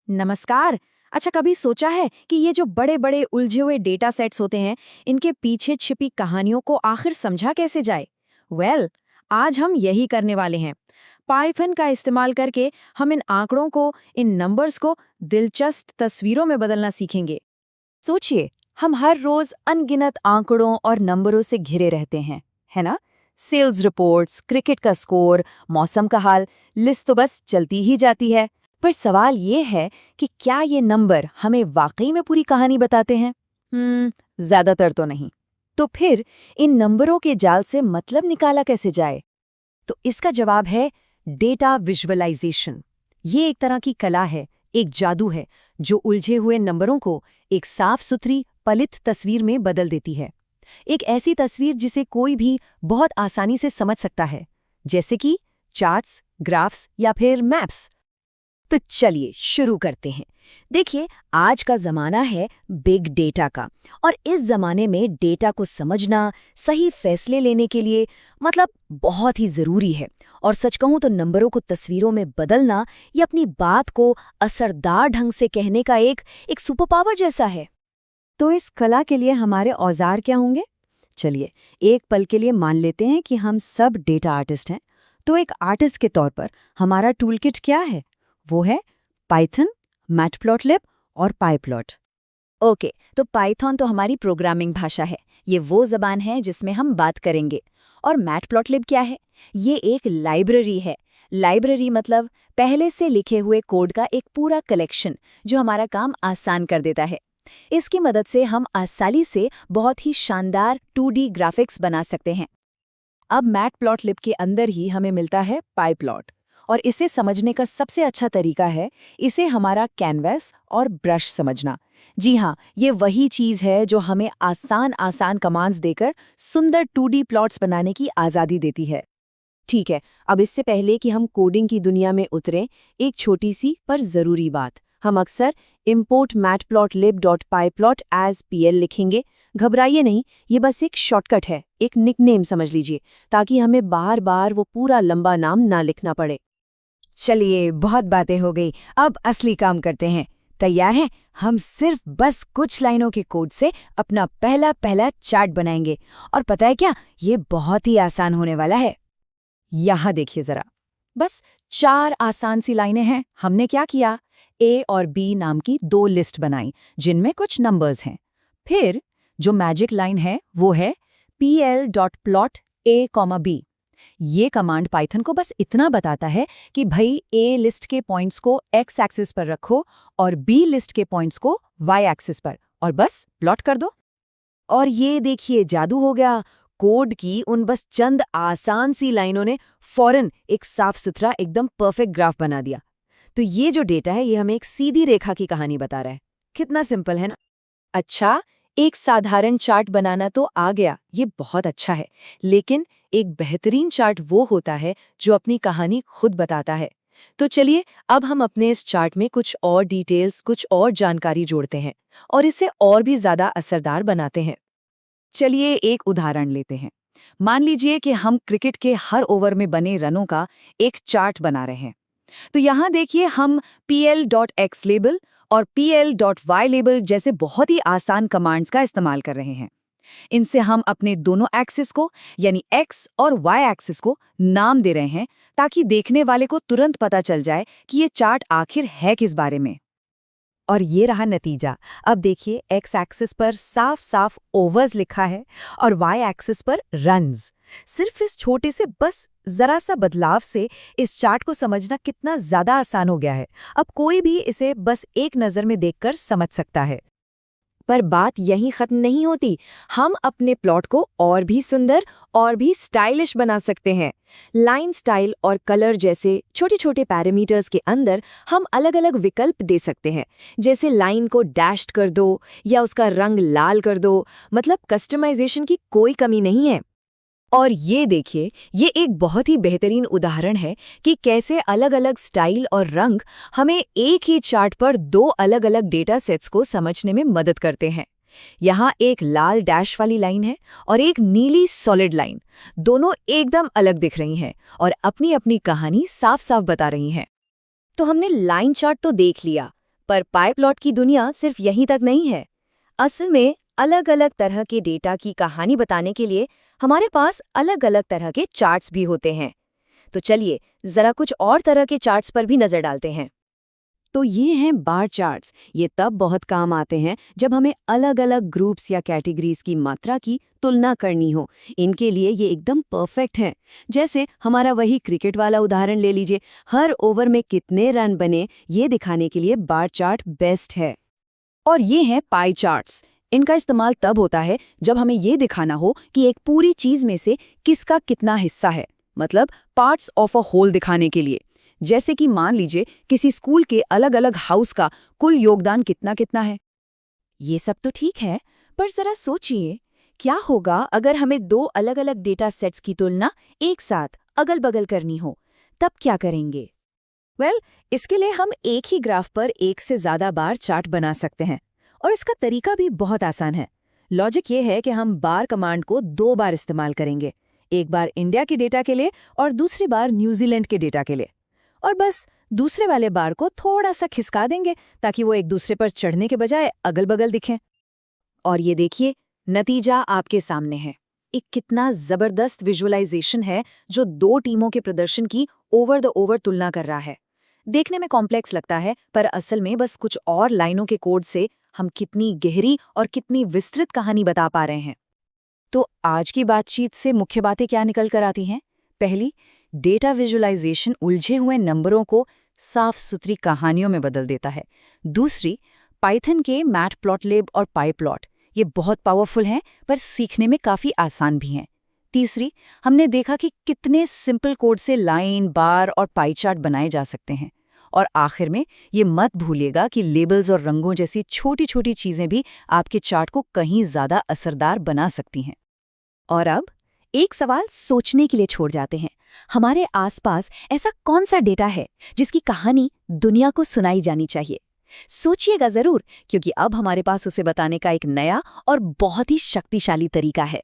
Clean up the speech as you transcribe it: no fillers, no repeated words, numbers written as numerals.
नमस्कार। अच्छा, कभी सोचा है कि ये जो बड़े बड़े उलझे हुए डेटा सेट्स होते हैं, इनके पीछे छिपी कहानियों को आखिर समझा कैसे जाए? आज हम यही करने वाले हैं। पाइथन का इस्तेमाल करके हम इन आंकड़ों को, इन नंबर्स को दिलचस्प तस्वीरों में बदलना सीखेंगे। सोचिए, हम हर रोज अनगिनत आंकड़ों और नंबरों से घिरे रहते हैं, है ना? सेल्स रिपोर्ट्स, क्रिकेट का स्कोर, मौसम का हाल, लिस्ट तो बस चलती ही जाती है। पर सवाल ये है कि क्या ये नंबर हमें वाकई में पूरी कहानी बताते हैं? ज्यादातर तो नहीं। तो फिर इन नंबरों के जाल से मतलब निकाला कैसे जाए? तो इसका जवाब है डेटा विजुअलाइजेशन। ये एक तरह की कला है, एक जादू है, जो उलझे हुए नंबरों को एक साफ सुथरी पलित तस्वीर में बदल देती है। एक ऐसी तस्वीर जिसे कोई भी बहुत आसानी से समझ सकता है, जैसे कि चार्ट्स, ग्राफ्स या फिर मैप्स। तो चलिए शुरू करते हैं। देखिए, आज का ज़माना है बिग डेटा का, और इस ज़माने में डेटा को समझना, सही फैसले लेने के लिए मतलब बहुत ही ज़रूरी है। और सच कहूँ तो नंबरों को तस्वीरों में बदलना ये अपनी बात को असरदार ढंग से कहने का एक सुपर पावर जैसा है। तो इस कला के लिए हमारे औजार क्या होंगे? चलिए, एक पल के लिए मान लेते हैं कि हम सब डेटा आर्टिस्ट हैं। तो एक आर्टिस्ट के तौर पर हमारा टूलकिट क्या है? वो है पाइथन, मैटप्लॉटलिब और पाइप्लॉट। ओके, तो पाइथन तो हमारी प्रोग्रामिंग भाषा है। ये वो ज़बान है जिसमें हम बात करेंगे। और मैटप्लॉटलिब क्या है? ये एक लाइब्रेरी है। लाइब्रेरी मतलब पहले से लिखे हुए कोड का एक पूरा कलेक्शन, जो हमारा काम आसान कर देता है। इसकी मदद से हम आसानी से बहुत ही शानदार 2D ग्राफिक्स बना सकते हैं। अब मैटप्लॉटलिब के अंदर ही हमें मिलता है पाइप्लॉट, और इसे समझने का सबसे अच्छा तरीका है इसे हमारा कैनवस और ब्रश समझना। जी हाँ, ये वही चीज़ है जो हमें आसान आसान कमांड्स देकर सुंदर 2D प्लॉट्स बनाने की आज़ादी देती है। ठीक है, अब इससे पहले कि हम कोडिंग की दुनिया में उतरें, एक छोटी सी पर ज़रूरी बात। हम अक्सर import matplotlib.pyplot as pl लिखेंगे। घबराइए नहीं, ये बस एक शॉर्टकट है, एक निकनेम समझ लीजिए, ताकि हमें बार बार वो पूरा लंबा नाम ना लिखना पड़े। चलिए, बहुत बातें हो गई, अब असली काम करते हैं। तैयार हैं? हम सिर्फ बस कुछ लाइनों के कोड से अपना पहला पहला चार्ट बनाएंगे। और पता है क्या, ये बहुत ही आसान होने वाला है। यहाँ देखिए जरा, बस 4 आसान सी लाइनें हैं। हमने क्या किया, ए और बी नाम की 2 लिस्ट बनाई, जिनमें कुछ नंबर्स हैं। फिर जो मैजिक लाइन है वो है pl.plot a, b। ये कमांड पाइथन को बस इतना बताता है कि भाई ए लिस्ट के पॉइंट्स को एक्स एक्सिस पर रखो और बी लिस्ट के पॉइंट्स को वाई एक्सिस पर, और बस प्लॉट कर दो। और ये देखिए, जादू हो गया। कोड की उन बस चंद आसान सी लाइनों ने फौरन एक साफ सुथरा एकदम परफेक्ट ग्राफ बना दिया। तो ये जो डेटा है, ये हमें एक सीधी रेखा की कहानी बता रहा है। कितना सिंपल है ना? अच्छा, एक साधारण चार्ट बनाना तो आ गया, ये बहुत अच्छा है। लेकिन एक बेहतरीन चार्ट वो होता है जो अपनी कहानी खुद बताता है। तो चलिए, अब हम अपने इस चार्ट में कुछ और डिटेल्स, कुछ और जानकारी जोड़ते हैं और इसे और भी ज्यादा असरदार बनाते हैं। चलिए एक उदाहरण लेते हैं। मान लीजिए कि हम क्रिकेट के हर ओवर में बने रनों का एक चार्ट बना रहे हैं। तो यहाँ देखिए, हम pl.x लेबल और pl.y लेबल जैसे बहुत ही आसान कमांड्स का इस्तेमाल कर रहे हैं। इनसे हम अपने दोनों एक्सिस को, यानी x और y एक्सिस को नाम दे रहे हैं, ताकि देखने वाले को तुरंत पता चल जाए कि ये चार्ट आखिर है किस बारे में। और ये रहा नतीजा। अब देखिए, एक्स एक्सिस पर साफ साफ ओवर्स लिखा है और वाई एक्सिस पर रन्स। सिर्फ इस छोटे से बस जरा सा बदलाव से इस चार्ट को समझना कितना ज्यादा आसान हो गया है। अब कोई भी इसे बस एक नज़र में देखकर समझ सकता है। पर बात यहीं खत्म नहीं होती। हम अपने प्लॉट को और भी सुंदर और भी स्टाइलिश बना सकते हैं। लाइन स्टाइल और कलर जैसे छोटे छोटे पैरामीटर्स के अंदर हम अलग अलग विकल्प दे सकते हैं। जैसे लाइन को डैश्ड कर दो या उसका रंग लाल कर दो। मतलब कस्टमाइजेशन की कोई कमी नहीं है। और ये देखिए, ये एक बहुत ही बेहतरीन उदाहरण है कि कैसे अलग-अलग स्टाइल और रंग हमें एक ही चार्ट पर 2 अलग-अलग डेटा सेट्स को समझने में मदद करते हैं। यहाँ एक लाल डैश वाली लाइन है और एक नीली सॉलिड लाइन। दोनों एकदम अलग दिख रही हैं और अपनी-अपनी कहानी साफ-साफ बता रही हैं। तो हमने लाइन चार्ट तो देख लिया, पर पाई प्लॉट की दुनिया सिर्फ यहीं तक नहीं है। असल में अलग अलग तरह के डेटा की कहानी बताने के लिए हमारे पास अलग अलग तरह के चार्ट्स भी होते हैं। तो चलिए जरा कुछ और तरह के चार्ट्स पर भी नजर डालते हैं। तो ये हैं बार चार्ट्स। ये तब बहुत काम आते हैं जब हमें अलग अलग ग्रुप्स या कैटेगरीज की मात्रा की तुलना करनी हो। इनके लिए ये एकदम परफेक्ट है। जैसे हमारा वही क्रिकेट वाला उदाहरण ले लीजिए, हर ओवर में कितने रन बने ये दिखाने के लिए बार चार्ट बेस्ट है। और ये हैं पाई चार्ट्स। इनका इस्तेमाल तब होता है जब हमें ये दिखाना हो कि एक पूरी चीज में से किसका कितना हिस्सा है, मतलब पार्ट्स ऑफ अ होल दिखाने के लिए। जैसे कि मान लीजिए किसी स्कूल के अलग अलग हाउस का कुल योगदान कितना कितना है। ये सब तो ठीक है, पर जरा सोचिए क्या होगा अगर हमें दो अलग अलग डेटा सेट्स की तुलना एक साथ अगल बगल करनी हो, तब क्या करेंगे? इसके लिए हम एक ही ग्राफ पर एक से ज्यादा बार चार्ट बना सकते हैं और इसका तरीका भी बहुत आसान है। लॉजिक ये है कि हम बार कमांड को 2 बार इस्तेमाल करेंगे, एक बार इंडिया के डेटा के लिए और दूसरी बार न्यूजीलैंड के डेटा के लिए। और बस दूसरे वाले बार को थोड़ा सा खिसका देंगे ताकि वो एक दूसरे पर चढ़ने के बजाय अगल बगल दिखें। और ये देखिए, नतीजा आपके सामने है। एक कितना जबरदस्त विजुअलाइजेशन है जो 2 टीमों के प्रदर्शन की ओवर द ओवर तुलना कर रहा है। देखने में कॉम्प्लेक्स लगता है, पर असल में बस कुछ और लाइनों के कोड से हम कितनी गहरी और कितनी विस्तृत कहानी बता पा रहे हैं। तो आज की बातचीत से मुख्य बातें क्या निकल कर आती हैं? पहली, डेटा विजुअलाइजेशन उलझे हुए नंबरों को साफ सुथरी कहानियों में बदल देता है। दूसरी, पाइथन के मैटप्लॉटलिब और पाईप्लॉट ये बहुत पावरफुल हैं, पर सीखने में काफ़ी आसान भी हैं। तीसरी, हमने देखा कि कितने सिंपल कोड से लाइन, बार और पाई चार्ट बनाए जा सकते हैं। और आखिर में ये मत भूलिएगा कि लेबल्स और रंगों जैसी छोटी छोटी चीज़ें भी आपके चार्ट को कहीं ज़्यादा असरदार बना सकती हैं। और अब एक सवाल सोचने के लिए छोड़ जाते हैं। हमारे आसपास ऐसा कौन सा डेटा है जिसकी कहानी दुनिया को सुनाई जानी चाहिए? सोचिएगा ज़रूर, क्योंकि अब हमारे पास उसे बताने का एक नया और बहुत ही शक्तिशाली तरीका है।